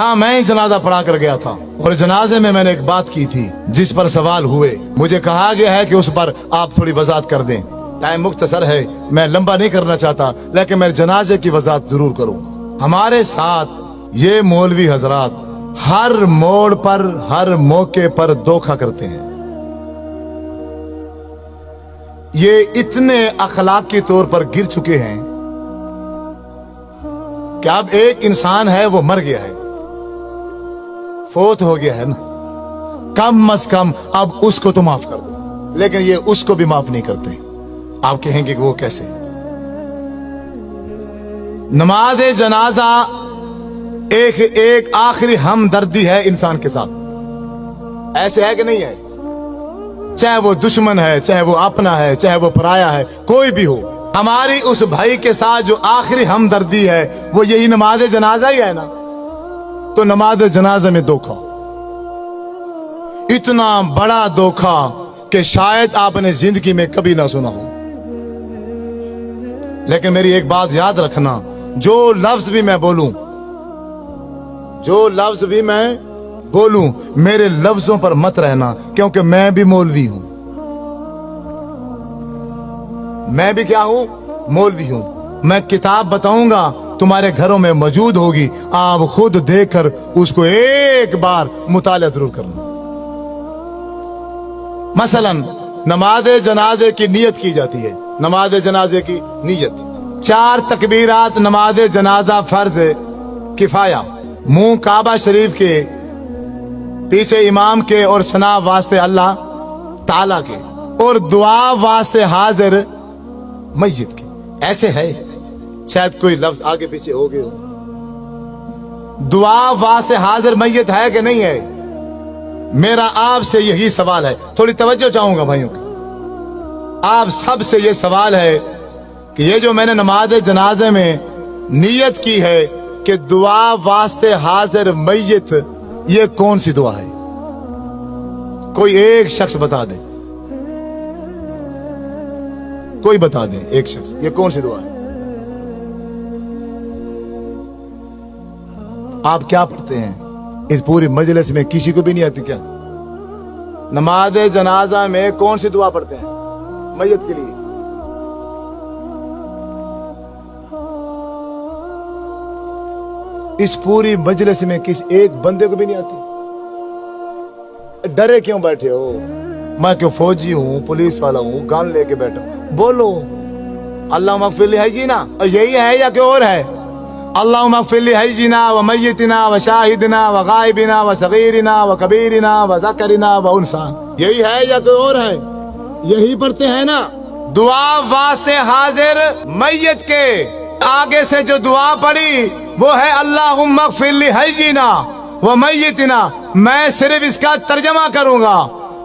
हाँ, मैं जनाजा पढ़ा कर गया था और जनाजे में मैंने एक बात की थी जिस पर सवाल हुए। मुझे कहा गया है कि उस पर आप थोड़ी वजाहत कर दें। टाइम मुख्तसर है, मैं लंबा नहीं करना चाहता, लेकिन मैं जनाजे की वजाहत जरूर करूं। हमारे साथ ये मौलवी हजरात हर मोड़ पर, हर मौके पर धोखा करते हैं। ये इतने अखलाकी तौर पर गिर चुके हैं कि अब एक इंसान है, वो मर गया है, फोत हो गया है ना, कम अज कम अब उसको तो माफ कर दो। लेकिन ये उसको भी माफ नहीं करते। आप कहेंगे कि वो कैसे? नमाज जनाजा एक आखिरी हमदर्दी है इंसान के साथ। ऐसे है कि नहीं है? चाहे वो दुश्मन है, चाहे वो अपना है, चाहे वो पराया है, कोई भी हो, हमारी उस भाई के साथ जो आखिरी हमदर्दी है वो यही नमाज जनाजा ही है ना। तो नमाज जनाजा में धोखा, इतना बड़ा धोखा कि शायद आपने जिंदगी में कभी ना सुना हो। लेकिन मेरी एक बात याद रखना, जो लफ्ज भी मैं बोलूं, जो लफ्ज भी मैं बोलूं, मेरे लफ्जों पर मत रहना, क्योंकि मैं भी मौलवी हूं। मैं भी क्या हूं? मौलवी हूं। मैं किताब बताऊंगा, तुम्हारे घरों में मौजूद होगी, आप खुद देखकर उसको एक बार मुताला जरूर करना। मसलन नमाज जनाजे की नियत की जाती है। नमाज जनाजे की नियत 4 तकबीरात नमाज जनाजा फर्ज किफाया। मुंह काबा शरीफ के, पीछे इमाम के और सना वास्ते अल्लाह ताला के, और दुआ वास्ते हाजिर मस्जिद के। ऐसे है, शायद कोई लफ्ज आगे पीछे हो गए हो। दुआ वास्ते हाजिर मस्जिद है कि नहीं है? मेरा आपसे यही सवाल है, थोड़ी तवज्जो चाहूंगा भाइयों की। आप सब से ये सवाल है कि ये जो मैंने नमाज जनाजे में नियत की है कि दुआ वास्ते हाजिर मय्यत, ये कौन सी दुआ है? कोई एक शख्स बता दे, कोई बता दे, एक शख्स, ये कौन सी दुआ है? आप क्या पढ़ते हैं? इस पूरी मजलिस में किसी को भी नहीं आती क्या? नमाज जनाजा में कौन सी दुआ पढ़ते हैं मय्यत के लिए? इस पूरी मजलिस में किसी एक बंदे को भी नहीं आती? डरे क्यों बैठे हो? मैं क्यों फौजी हूं, पुलिस वाला हूं, गन लेके बैठा हूं? बोलो अल्लाह मगफिर है जी ना, यही है या कोई और है? अल्लाह मगफिर है जी ना, व मय्यतिना व शाहिदना व गायबिना व सगीरिना व कबीरिना व ज़करिना व उनसा, यही है या कोई और है? यही पढ़ते हैं ना। दुआ वास्ते हाजिर मय्यत के आगे से जो दुआ पड़ी वो है अल्लाहुम्मा ग़फ़िर ली हय्यिना व मय्यितिना। मैं सिर्फ इसका तर्जमा करूंगा,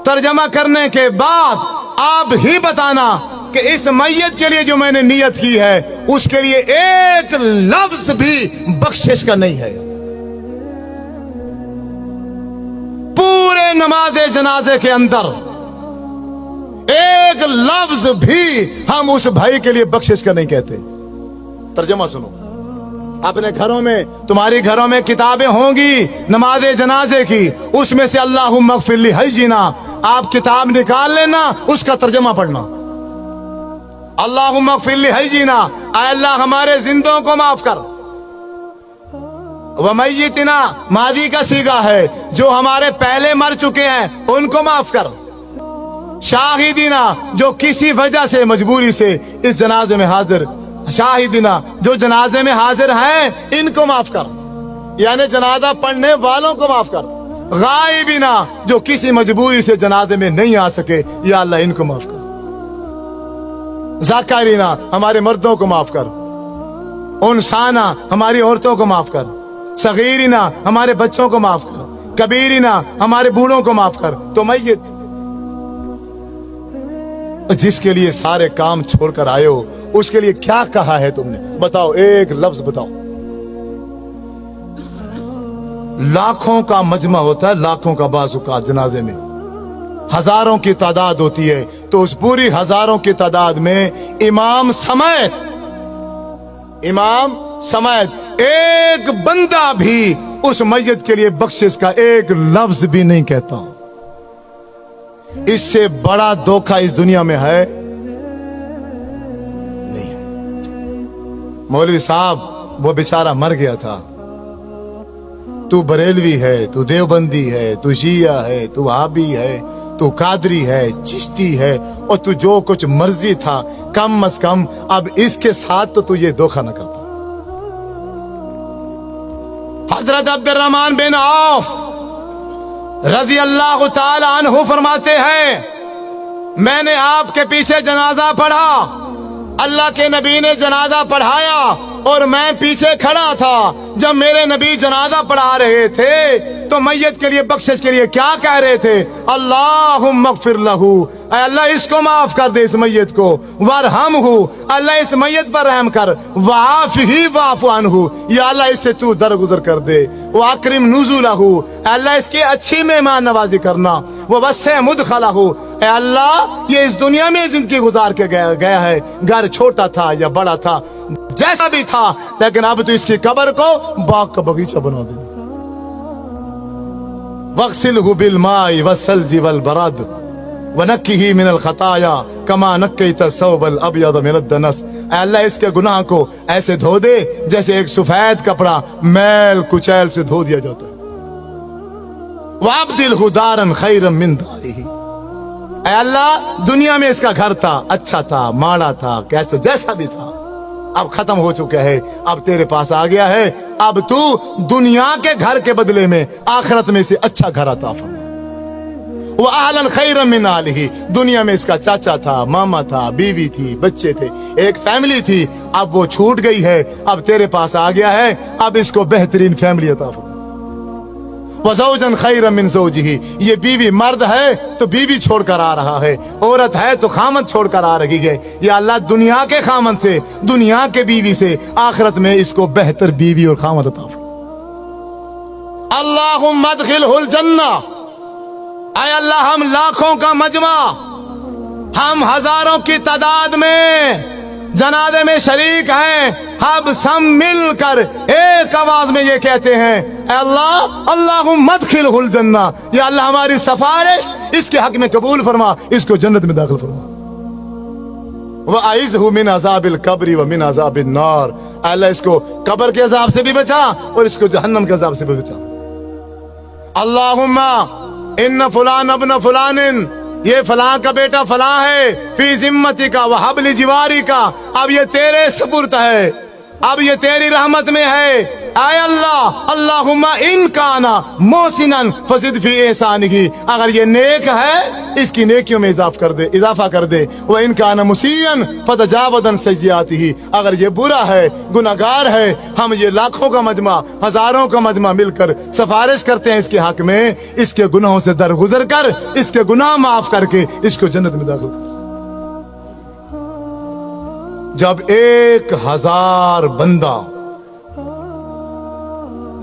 तर्जमा करने के बाद आप ही बताना कि इस मय्यत के लिए जो मैंने नियत की है उसके लिए एक लफ्ज भी बख्शिश का नहीं है। पूरे नमाज जनाजे के अंदर एक लफ्ज भी हम उस भाई के लिए बख्शिश का नहीं कहते। तर्जमा सुनो, अपने घरों में, तुम्हारी घरों में किताबें होंगी नमाज जनाजे की, उसमें से अल्लाहुम्मा ग़फ़िर ली हय्यिना, आप किताब निकाल लेना, उसका तर्जमा पढ़ना। अल्लाहुम्मा ग़फ़िर ली हय्यिना, ऐ अल्लाह हमारे जिंदों को माफ कर। व मय्यितिना मादी का सीगा है, जो हमारे पहले मर चुके हैं उनको माफ कर। शाहिदीना, जो किसी वजह से मजबूरी से इस जनाजे में हाजिर, शाहिदीना जो जनाजे में हाजिर हैं इनको माफ कर, यानी जनाजा पढ़ने वालों को माफ कर। गायबीना, जो किसी मजबूरी से जनाजे में नहीं आ सके, या अल्लाह इनको माफ कर। ज़ाकरीना, हमारे मर्दों को माफ कर। उनसाना, हमारी औरतों को माफ कर। सगीरीना, हमारे बच्चों को माफ कर। कबीरीना, हमारे बूढ़ों को माफ कर। तो मय्यत जिसके लिए सारे काम छोड़कर आए हो, उसके लिए क्या कहा है तुमने? बताओ, एक लफ्ज बताओ। लाखों का मजमा होता है, लाखों का बाज़ुका जनाजे में हजारों की तादाद होती है, तो उस पूरी हजारों की तादाद में इमाम समेत एक बंदा भी उस मैयत के लिए बख्शिश का एक लफ्ज भी नहीं कहता। इससे बड़ा धोखा इस दुनिया में है नहीं। मौलवी साहब वो बेचारा मर गया था, तू बरेलवी है, तू देवबंदी है, तू शिया है, तू वहाबी है, तू कादरी है, चिश्ती है, और तू जो कुछ मर्जी था, कम अज कम अब इसके साथ तो तू ये धोखा न करता। हजरत अब्दुर्रहमान बिन औफ रजी अल्लाह ताला अन्हु फरमाते हैं, मैंने आपके पीछे जनाजा पढ़ा, अल्लाह के नबी ने जनाजा पढ़ाया और मैं पीछे खड़ा था। जब मेरे नबी जनाजा पढ़ा रहे थे तो मैयत के लिए बख्शिश के लिए क्या कह रहे थे? अल्लाहुम्मा अग़फ़िर लहू, अल्लाह इसको माफ कर दे, इस मैयत को, वरहमहू, अल्लाह इस मैयत पर रहम कर, वाफ़िही वाफ़ु अन्हु, या अल्लाह इससे तू दरगुजर कर दे, वाकरिम नुज़ुलहू, अल्लाह इसकी अच्छी मेहमान नवाजी करना, ववस्सिअ मुदखलहू, अल्लाह ये इस दुनिया में जिंदगी गुजार के गया है, घर छोटा था या बड़ा था, जैसा भी था, लेकिन अब तो इसकी कब्र को बाग का बगीचा बना दे। वग़सिलहु बिलमाई वस्सल्जी वलबरद वनक्किही मिनल खताया कमा नक्कैता सौबल अबयद मिनद दनस, अल्लाह इसके गुनाह को ऐसे धो दे जैसे एक सफेद कपड़ा मैल कुचैल से धो दिया जाता है। वअब्दिलहु दारन खैरन मिन दारिही, अल्लाह दुनिया में इसका घर था, अच्छा था, माड़ा था, कैसे जैसा भी था, अब खत्म हो चुका है, अब तेरे पास आ गया है, अब तू दुनिया के घर के बदले में आखिरत में से अच्छा घर अता फरमा। वो आहलन खैरन मिन आलिही, दुनिया में इसका चाचा था, मामा था, बीवी थी, बच्चे थे, एक फैमिली थी, अब वो छूट गई है, अब तेरे पास आ गया है, अब इसको बेहतरीन फैमिली अता फरमा। वज़ौजन खैरन मिन ज़ौजिही, ये बीवी मर्द है तो बीवी छोड़कर आ रहा है, औरत है तो खामद छोड़कर आ रही है, या अल्लाह दुनिया के खामद से, दुनिया के बीवी से आखिरत में इसको बेहतर बीवी और खामद अता फरमा। अल्लाहुम्मा अदखिलहुल जन्ना, ऐ अल्लाह हम लाखों का मजमा, हम हजारों की तादाद में जनाजे में शरीक हैं, हम सब मिलकर एक आवाज में ये कहते हैं, अल्लाह अल्लाहुम्मा अदखिलहुल जन्ना, या अल्लाह हमारी सिफारिश इसके हक में कबूल फरमा, इसको जन्नत में दाखिल फरमा। वअइज़हु मिन अज़ाबिल कब्रि व मिन अज़ाबिन नार, अल्लाह इसको कब्र के अजाब से भी बचा और इसको जहन्नम के अजाब से भी बचा। अल्लाहुम्मा इन्न फुलान अब्न फुलानिन, ये फलां का बेटा फलां है, फी जिम्मती का वहबली जिवारी का, अब ये तेरे सुपुर्द है, अब ये तेरी रहमत में है। आय अल्लाह अल्लाहुम्मा इन काना मोहसिनन फज़िद फी एहसानिही, अगर ये नेक है इसकी नेकियों में इजाफा कर दे, वह इन काना मुसीअन फतजावज़न सय्यिआतिही, अगर ये बुरा है, गुनाहगार है, हम ये लाखों का मजमा, हजारों का मजमा मिलकर सिफारिश करते हैं इसके हक में, इसके गुनाहों से दरगुजर कर, इसके गुनाह माफ करके इसको जन्नत में दाखिल कर। जब 1000 बंदा,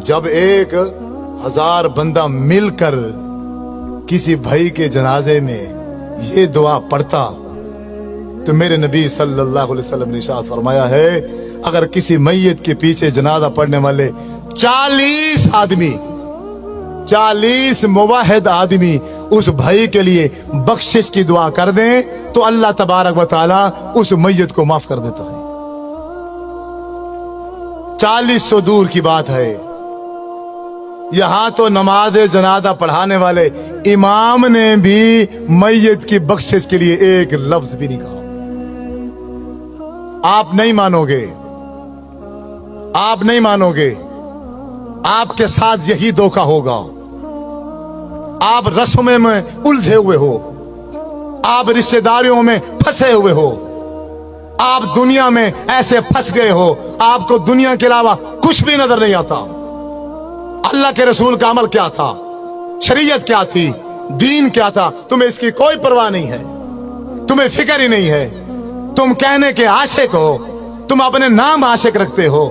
जब 1000 बंदा मिलकर किसी भाई के जनाजे में ये दुआ पढ़ता, तो मेरे नबी सल्लल्लाहु अलैहि वसल्लम ने इरशाद फरमाया है, अगर किसी मैयत के पीछे जनाजा पढ़ने वाले 40 आदमी, 40 मुवाहिद आदमी उस भाई के लिए बख्शिश की दुआ कर दें तो अल्लाह तबारक व तआला उस मैयत को माफ कर देता है। 40 सौ दूर की बात है, यहां तो नमाज जनाजा पढ़ाने वाले इमाम ने भी मैयत की बख्शिश के लिए एक लफ्ज भी नहीं कहा। आप नहीं मानोगे, आप नहीं मानोगे, आपके साथ यही धोखा होगा। आप रस्मों में उलझे हुए हो, आप रिश्तेदारियों में फंसे हुए हो, आप दुनिया में ऐसे फंस गए हो, आपको दुनिया के अलावा कुछ भी नजर नहीं आता। अल्लाह के रसूल का अमल क्या था, शरीयत क्या थी, दीन क्या था, तुम्हें इसकी कोई परवाह नहीं है, तुम्हें फिक्र ही नहीं है। तुम कहने के आशिक हो, तुम अपने नाम आशिक रखते हो,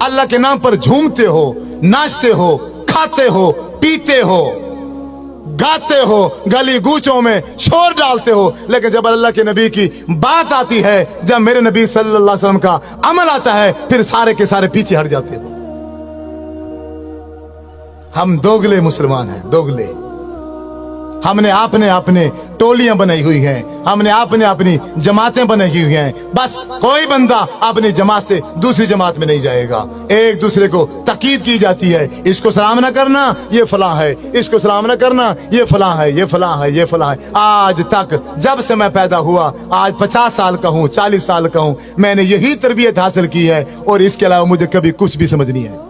अल्लाह के नाम पर झूमते हो, नाचते हो, खाते हो, पीते हो, गाते हो, गली गूचों में शोर डालते हो, लेकिन जब अल्लाह के नबी की बात आती है, जब मेरे नबी सल्लल्लाहु अलैहि वसल्लम का अमल आता है, फिर सारे के सारे पीछे हट जाते हो। हम दोगले मुसलमान हैं, दोगले। हमने अपने अपने टोलियां बनाई हुई हैं, हमने अपने अपनी जमातें बनाई हुई हैं। बस कोई बंदा अपनी जमात से दूसरी जमात में नहीं जाएगा। एक दूसरे को तकीद की जाती है, इसको सलाम न करना ये फलां है, इसको सलाम न करना ये फलां है, ये फलां है, ये फलां है। आज तक जब से मैं पैदा हुआ, आज 50 साल का हूँ, 40 साल का हूँ, मैंने यही तरबियत हासिल की है और इसके अलावा मुझे कभी कुछ भी समझ नहीं है।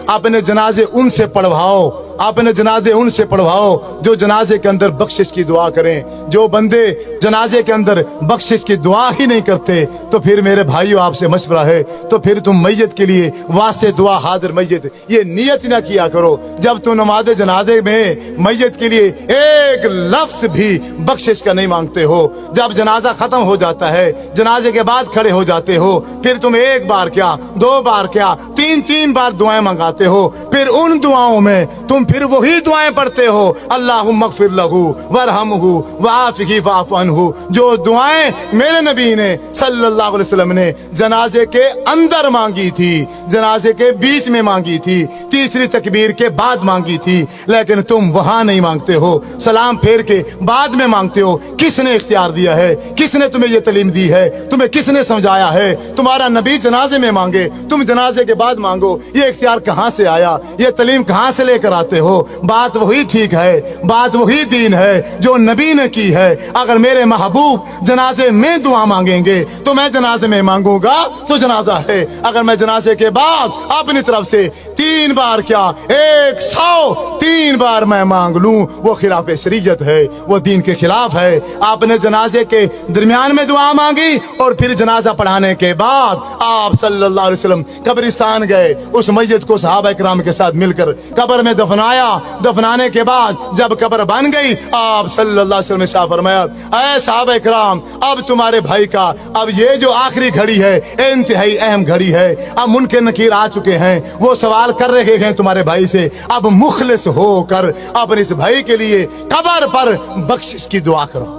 अपने जनाजे उनसे पढ़वाओ, अपने जनाजे उनसे पढ़वाओ जो जनाजे के अंदर बख्शिश की दुआ करें। जो बंदे जनाजे के अंदर बख्शिश की दुआ ही नहीं करते, तो फिर मेरे भाइयों आपसे मशवरा है, तो फिर तुम मैयत के लिए वास्ते दुआ हाजिर मैयत ये नियत ना किया करो। जब तुम नमाज जनाजे में मैयत के लिए एक लफ्ज भी बख्शिश का नहीं मांगते हो, जब जनाजा खत्म हो जाता है, जनाजे के बाद खड़े हो जाते हो, फिर तुम एक बार क्या, 2 बार क्या, 3 बार दुआएं मंगाते हो। फिर उन दुआओं में तुम फिर वही दुआएं पढ़ते हो, अल्लाहुम्मा अग़फ़िर लहू वरहमहू वआफ़िही वअफ़ु अन्हु। जो दुआएं मेरे नबी ने सल्लल्लाहु अलैहि वसल्लम ने जनाजे के अंदर मांगी थी, जनाजे के बीच में मांगी थी, तीसरी तकबीर के बाद मांगी थी, लेकिन तुम वहां नहीं मांगते हो, सलाम फेर के बाद में मांगते हो। किसने इख्तियार दिया है? किसने तुम्हें ये तालीम दी है? तुम्हें किसने समझाया है? तुम्हारा नबी जनाजे में मांगे, तुम जनाजे के बाद मांगो, ये इख्तियार कहां से आया? ये तालीम कहां से लेकर आते हो? बात वही ठीक है, बात वही दीन है जो नबी ने की है। अगर मेरे महबूब जनाजे में दुआ मांगेंगे तो मैं जनाजे में मांगूंगा तो जनाजा है। अगर मैं जनाजे के बाद अपनी तरफ से 3 बार क्या 103 बार मैं मांग लूं, वो खिलाफ शरीयत है, वो दीन के खिलाफ है। आपने जनाजे के दरमियान में दुआ मांगी और फिर जनाजा पढ़ाने के बाद आप सल्लल्लाहु अलैहि वसल्लम कब्रिस्तान गए, उस मस्जिद को सहाबा इकराम के साथ मिलकर कब्र में दफनाया। दफनाने के बाद जब कब्र बन गई, आप सल्लल्लाहु अलैहि वसल्लम ने शाह फरमाया, ऐ सहाबा इकराम, अब तुम्हारे भाई का अब ये जो आखिरी घड़ी है, इंतहाई अहम घड़ी है। अब मुनकर नकीर आ चुके हैं, वो सवाल कर रहे हैं तुम्हारे भाई से, अब मुखलिस होकर अपने इस भाई के लिए कब्र पर बख्शिश की दुआ करो।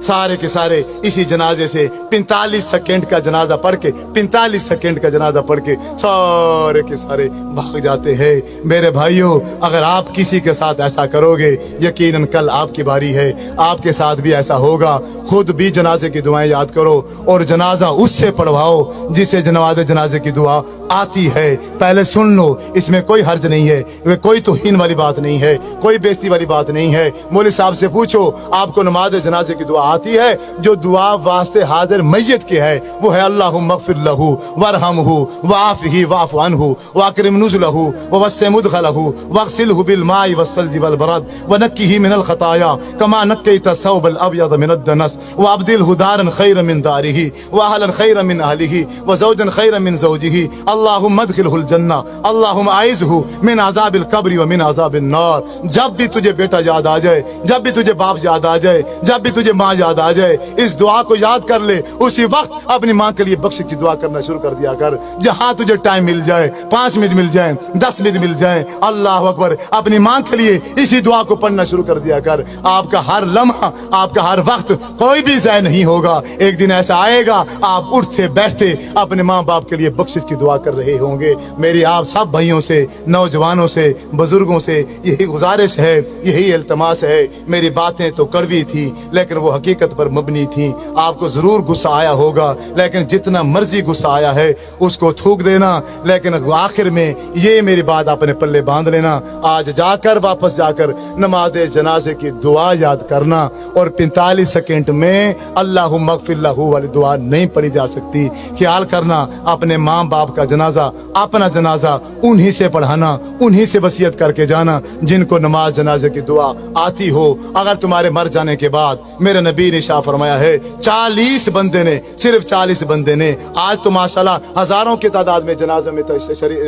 सारे के सारे इसी जनाजे से 45 सेकंड का जनाजा पढ़ के 45 सेकंड का जनाजा पढ़ के सारे के सारे भाग जाते हैं। मेरे भाइयों, अगर आप किसी के साथ ऐसा करोगे, यकीनन कल आपकी बारी है, आपके साथ भी ऐसा होगा। खुद भी जनाजे की दुआएं याद करो और जनाजा उससे पढ़वाओ जिसे जनाजे की दुआ आती है। पहले सुन लो, इसमें कोई हर्ज नहीं है, कोई तौहीन वाली बात नहीं है, कोई बेइज्जती वाली बात नहीं है। मौलवी साहब से पूछो, आपको नमाज जनाजे की दुआ आती है? जो दुआ वास्ते हाजिर मैयत के है वो है अल्लाहुम्मा अग़फ़िर लहू वरहमहू वआफ़िही वअफ़ु अन्हु वअकरिम नुज़ुलहू ववस्सिअ मुदख़लहू वग़सिलहू बिलमाइ वस्सल्जि वलबरद वनक्किही मिनल ख़ताया कमा नक्कैता सौबल अब्यद मिनद दनस वअब्दिलहू दारन खैरन मिन दारिही वअहलन खैरन मिन अहलिही वज़ौजन खैरन मिन ज़ौजिही अल्लाहुम्मा अदखिलहुल जन्नह अल्लाहुम्मा अइज़हू मिन अज़ाबिल क़ब्र व मिन अज़ाबिन नार। जब भी तुझे बेटा याद आ जाए, जब भी तुझे बाप याद आ जाए, जब भी तुझे माँ याद आ जाए, इस दुआ को याद कर ले। उसी वक्त अपनी माँ के लिए बख्शिश की दुआ करना शुरू कर दिया कर। जहां तुझे टाइम मिल जाए, 5 मिनट मिल जाए, 10 मिनट मिल जाए, अल्लाह अकबर, अपनी माँ के लिए इसी दुआ को पढ़ना शुरू कर दिया कर। आपका हर लम्हा, आपका हर वक्त कोई भी ज़ाया नहीं होगा। एक दिन ऐसा आएगा, आप उठते बैठते अपने माँ बाप के लिए बख्शिश की दुआ कर रहे होंगे। मेरी आप सब भाइयों से, नौजवानों से, बुजुर्गों से यही गुजारिश है, यही इल्तमास है। मेरी बातें तो कड़वी थी लेकिन वो हकीकत पर मबनी थी। आपको जरूर गुस्सा आया होगा, लेकिन जितना मर्जी गुस्सा आया है उसको थूक देना, लेकिन आखिर में ये मेरी बात अपने पल्ले बांध लेना। आज जाकर वापस जाकर नमाज जनाजे की दुआ याद करना और 45 सेकंड में अल्लाहुम्मा अग़फ़िर लहू वाली दुआ नहीं पढ़ी जा सकती। ख्याल करना, अपने माँ बाप का जनाजा, अपना जनाजा उन्हीं से पढ़ाना, उन्हीं से वसीयत करके जाना जिनको नमाज जनाजे की दुआ आती हो। अगर तुम्हारे मर जाने के बाद, मेरे नबी ने शाह फरमाया है, 40 बंदे ने, सिर्फ 40 बंदे ने, आज तो माशाल्लाह हजारों की तादाद में जनाजे में तो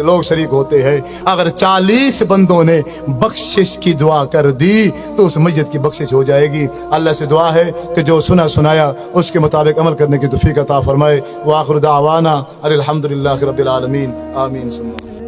लोग शरीक होते हैं, अगर 40 बंदों ने बख्शिश की दुआ कर दी तो उस मैयत की बख्शिश हो जाएगी। अल्लाह से दुआ है कि जो सुना सुनाया उसके मुताबिक अमल करने की तौफीक अता फरमाए। व आखिर दावाना अनिल हम्दुलिल्लाहि रब्बिल आलमीन, आमीन सुम्मा।